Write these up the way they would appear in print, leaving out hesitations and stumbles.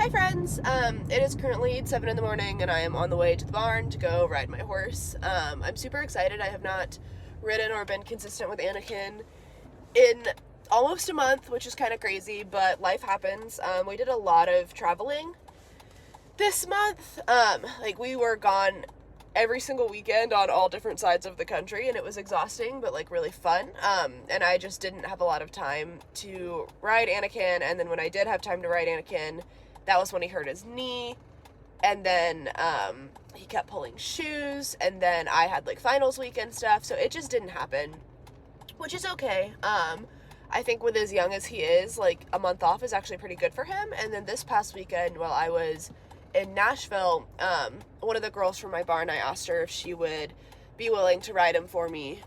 Hi friends, it is currently 7 in the morning and I am on the way to the barn to go ride my horse. I'm super excited. I have not ridden or been consistent with Anakin in almost a month, which is kind of crazy, but life happens. We did a lot of traveling this month. We were gone every single weekend on all different sides of the country, and it was exhausting but really fun. And I just didn't have a lot of time to ride Anakin, and then when I did have time to ride Anakin, that was when he hurt his knee, and then he kept pulling shoes, and then I had finals weekend stuff, so it just didn't happen, which is okay. I think with as young as he is, a month off is actually pretty good for him. And then this past weekend, while I was in Nashville, one of the girls from my barn, I asked her if she would be willing to ride him for me,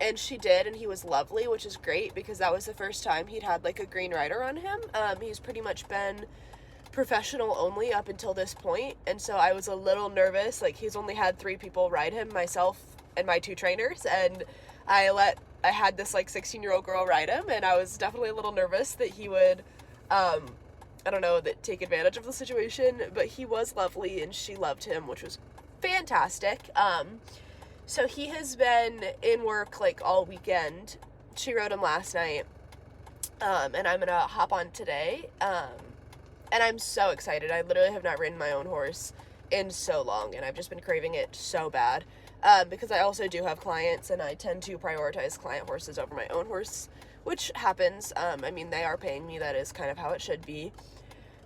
and she did, and he was lovely, which is great because that was the first time he'd had a green rider on him. He's pretty much been professional only up until this point, and so I was a little nervous. He's only had 3 people ride him, myself and my 2 trainers, and I had this 16-year-old girl ride him, and I was definitely a little nervous that he would take advantage of the situation, but he was lovely and she loved him, which was fantastic. So he has been in work all weekend. She rode him last night, and I'm gonna hop on today, and I'm so excited. I literally have not ridden my own horse in so long, and I've just been craving it so bad, because I also do have clients, and I tend to prioritize client horses over my own horse, which happens. They are paying me. That is kind of how it should be.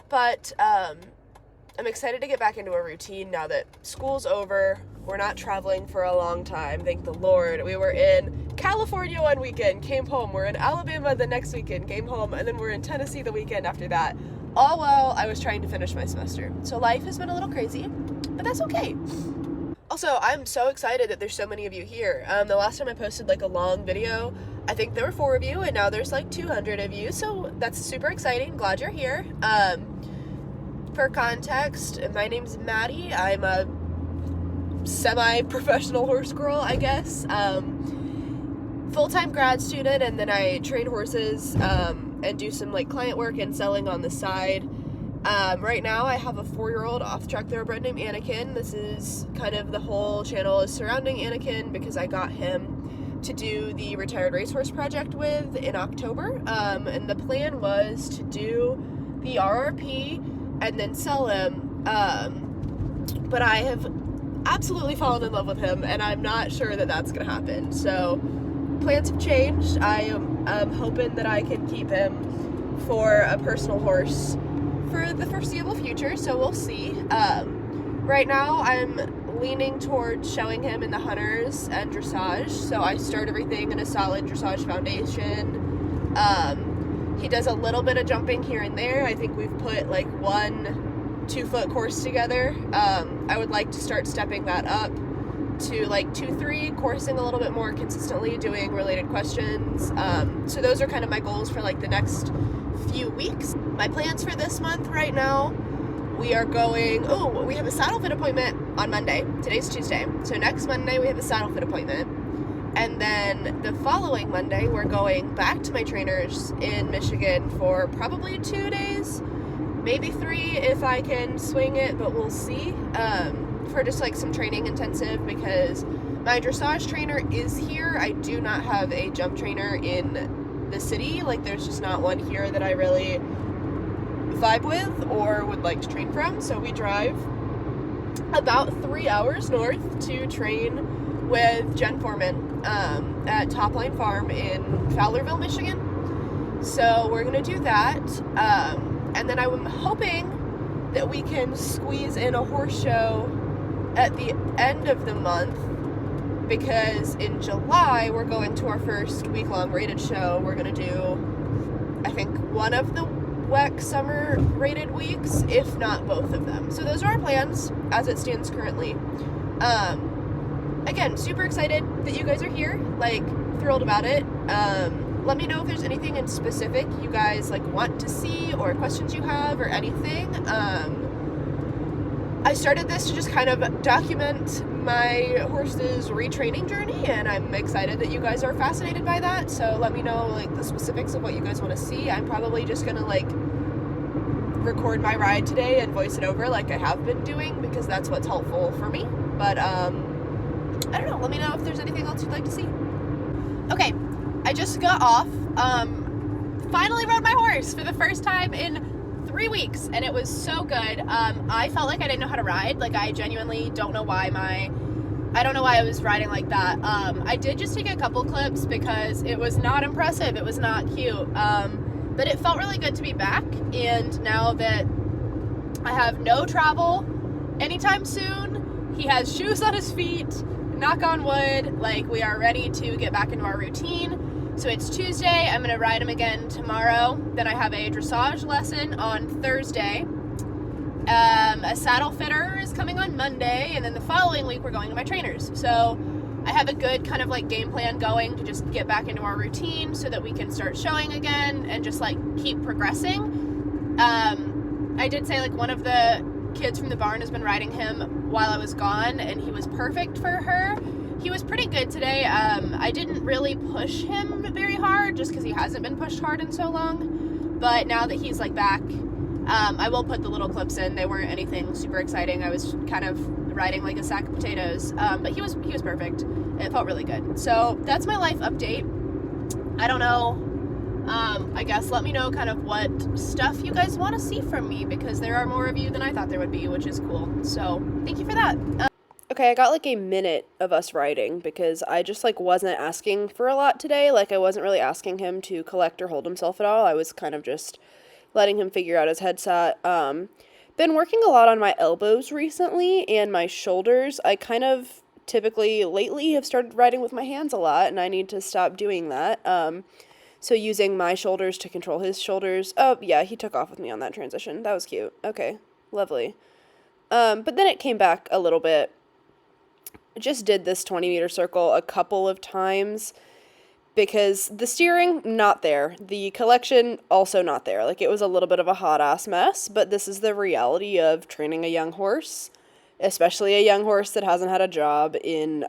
But I'm excited to get back into a routine now that school's over. We're not traveling for a long time, thank the Lord. We were in California one weekend, came home. We're in Alabama the next weekend, came home, and then we're in Tennessee the weekend after that, all while I was trying to finish my semester. So life has been a little crazy, but that's okay. Also, I'm so excited that there's so many of you here. The last time I posted a long video, I think there were 4 of you, and now there's 200 of you, so that's super exciting. Glad you're here. For context, my name's Maddie. I'm a semi-professional horse girl, I guess. Full-time grad student, and then I train horses and do some client work and selling on the side. Right now I have a 4-year-old off-track thoroughbred named Anakin. This is kind of the whole channel is surrounding Anakin because I got him to do the Retired Racehorse Project with in October, and the plan was to do the RRP and then sell him, but I have absolutely fallen in love with him, and I'm not sure that that's gonna happen, so plans have changed. I am hoping that I can keep him for a personal horse for the foreseeable future, so we'll see. Right now I'm leaning towards showing him in the hunters and dressage, so I start everything in a solid dressage foundation. He does a little bit of jumping here and there. I think we've put 1 2-foot course together. I would like to start stepping that up to 2-3, coursing a little bit more consistently, doing related questions. So those are kind of my goals for the next few weeks. My plans for this month right now, we are going, we have a saddle fit appointment on Monday. Today's Tuesday. So next Monday we have a saddle fit appointment. And then the following Monday we're going back to my trainers in Michigan for probably 2 days, maybe 3 if I can swing it, but we'll see. For just some training intensive because my dressage trainer is here. I do not have a jump trainer in the city. There's just not one here that I really vibe with or would like to train from. So we drive about 3 hours north to train with Jen Foreman at Topline Farm in Fowlerville, Michigan. So we're gonna do that, and then I'm hoping that we can squeeze in a horse show at the end of the month, because in July we're going to our first week-long rated show. We're gonna do, I think, one of the WEC summer rated weeks, if not both of them. So those are our plans as it stands currently. Again, super excited that you guys are here, thrilled about it. Let me know if there's anything in specific you guys want to see or questions you have or anything. I started this to just kind of document my horse's retraining journey, and I'm excited that you guys are fascinated by that. So let me know the specifics of what you guys want to see. I'm probably just gonna record my ride today and voice it over like I have been doing, because that's what's helpful for me. But I don't know, let me know if there's anything else you'd like to see. Okay, I just got off, finally rode my horse for the first time in 3 weeks, and it was so good. I felt like I didn't know how to ride. Like, I genuinely don't know why I was riding like that. I did just take a couple clips because it was not impressive. It was not cute. But it felt really good to be back. And now that I have no travel anytime soon, he has shoes on his feet, knock on wood, like, we are ready to get back into our routine. So it's Tuesday. I'm going to ride him again tomorrow. Then I have a dressage lesson on Thursday. A saddle fitter is coming on Monday, and then the following week we're going to my trainers. So I have a good kind of like game plan going to just get back into our routine so that we can start showing again and just like keep progressing. I did say, like, one of the kids from the barn has been riding him while I was gone, and he was perfect for her. He was pretty good today. I didn't really push him very hard just because he hasn't been pushed hard in so long, but now that he's like back, I will put the little clips in. They weren't anything super exciting. I was kind of riding like a sack of potatoes, but he was perfect. It felt really good. So that's my life update. I don't know. I guess let me know kind of what stuff you guys want to see from me, because there are more of you than I thought there would be, which is cool. So thank you for that. Okay, I got like a minute of us riding because I just like wasn't asking for a lot today. Like, I wasn't really asking him to collect or hold himself at all. I was kind of just letting him figure out his headset. Been working a lot on my elbows recently and my shoulders. I kind of typically lately have started riding with my hands a lot, and I need to stop doing that. So using my shoulders to control his shoulders. Oh, yeah, he took off with me on that transition. That was cute. Okay, lovely. But then it came back a little bit. Just did this 20-meter circle a couple of times because the steering, not there. The collection, also not there. Like, it was a little bit of a hot-ass mess, but this is the reality of training a young horse, especially a young horse that hasn't had a job in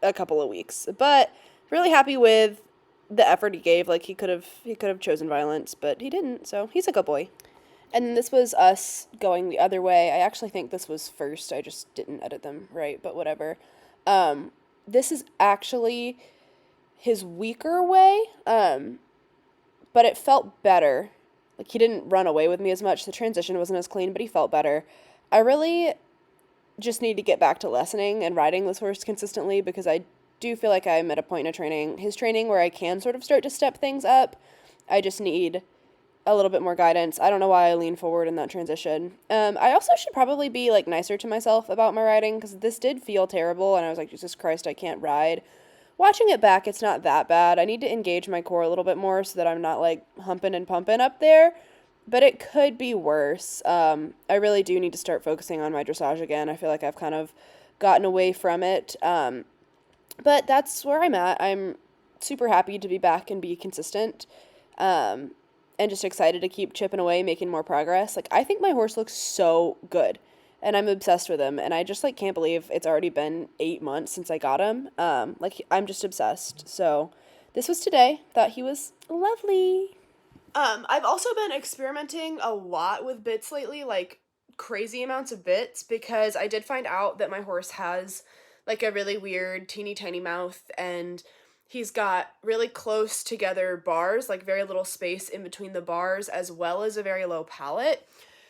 a couple of weeks. But really happy with the effort he gave. Like, he could have chosen violence, but he didn't, so he's a good boy. And then this was us going the other way. I actually think this was first. I just didn't edit them right, but whatever. This is actually his weaker way, but it felt better. Like, he didn't run away with me as much. The transition wasn't as clean, but he felt better. I really just need to get back to lessening and riding this horse consistently, because I do feel like I'm at a point in his training where I can sort of start to step things up. I just need a little bit more guidance. I don't know why I lean forward in that transition. I also should probably be like nicer to myself about my riding, because this did feel terrible, and I was like, Jesus Christ, I can't ride. Watching it back, it's not that bad. I need to engage my core a little bit more so that I'm not like humping and pumping up there, but it could be worse. I really do need to start focusing on my dressage again. I feel like I've kind of gotten away from it. But that's where I'm at. I'm super happy to be back and be consistent. And just excited to keep chipping away, making more progress. Like, I think my horse looks so good, and I'm obsessed with him, and I just, like, can't believe it's already been 8 months since I got him. I'm just obsessed. So this was today. Thought he was lovely. I've also been experimenting a lot with bits lately, like, crazy amounts of bits, because I did find out that my horse has, like, a really weird teeny tiny mouth, and he's got really close together bars, like very little space in between the bars, as well as a very low palate.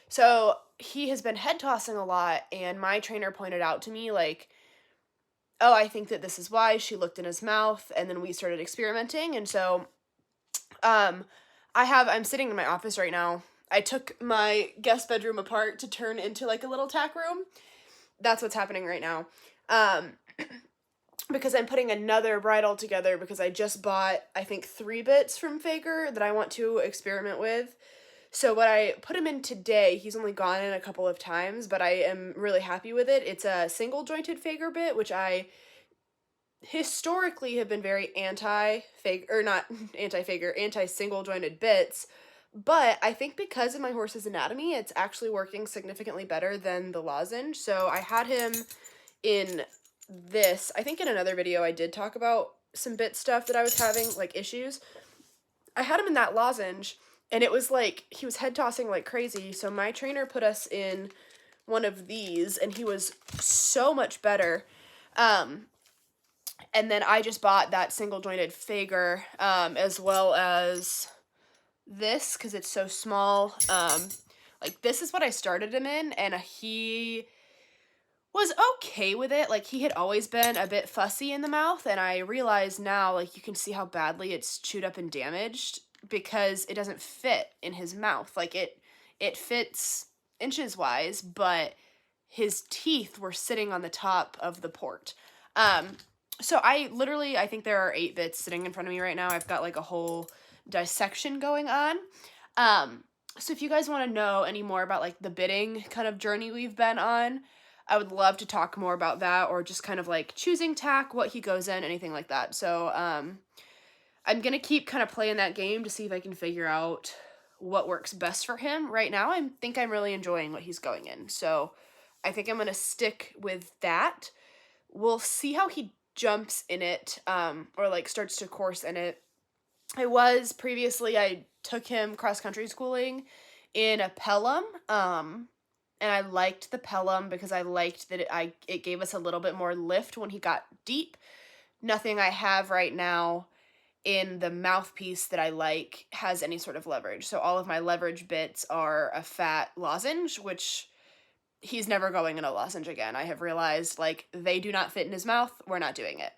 So he has been head tossing a lot, and my trainer pointed out to me, like, oh, I think that this is why. She looked in his mouth, and then we started experimenting. And so I'm sitting in my office right now. I took my guest bedroom apart to turn into like a little tack room. That's what's happening right now. Because I'm putting another bridle together, because I just bought, I think, 3 bits from Faker that I want to experiment with. So what I put him in today, he's only gone in a couple of times, but I am really happy with it. It's a single jointed Faker bit, which I historically have been very anti-single jointed bits. But I think because of my horse's anatomy, it's actually working significantly better than the lozenge. So I had him in this. I think in another video I did talk about some bit stuff that I was having, like issues. I had him in that lozenge, And it was like, he was head tossing like crazy. So my trainer put us in one of these, and he was so much better. And then I just bought that single jointed Fager, as well as this, because it's so small. Like, this is what I started him in, and he was okay with it. Like, he had always been a bit fussy in the mouth, and I realize now, like, you can see how badly it's chewed up and damaged because it doesn't fit in his mouth. Like, it fits inches wise, but his teeth were sitting on the top of the port. So I think there are 8 bits sitting in front of me right now. I've got like a whole dissection going on. So if you guys want to know any more about like the bitting kind of journey we've been on, I would love to talk more about that, or just kind of like choosing tack, what he goes in, anything like that. So I'm going to keep kind of playing that game to see if I can figure out what works best for him. Right now, I think I'm really enjoying what he's going in. So I think I'm going to stick with that. We'll see how he jumps in it, or like starts to course in it. I took him cross-country schooling in a Pelham, and I liked the Pelham because I liked that it gave us a little bit more lift when he got deep. Nothing I have right now in the mouthpiece that I like has any sort of leverage. So all of my leverage bits are a fat lozenge, which he's never going in a lozenge again. I have realized, like, they do not fit in his mouth. We're not doing it.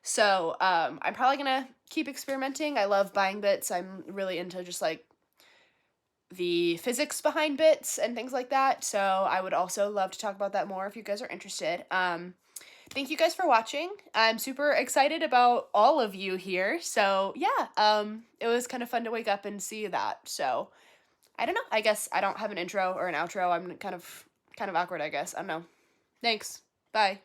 So I'm probably going to keep experimenting. I love buying bits. I'm really into just, like, the physics behind bits and things like that. So I would also love to talk about that more if you guys are interested. Thank you guys for watching. I'm super excited about all of you here. So yeah, it was kind of fun to wake up and see that. So I don't know. I guess I don't have an intro or an outro. I'm kind of awkward, I guess. I don't know. Thanks. Bye.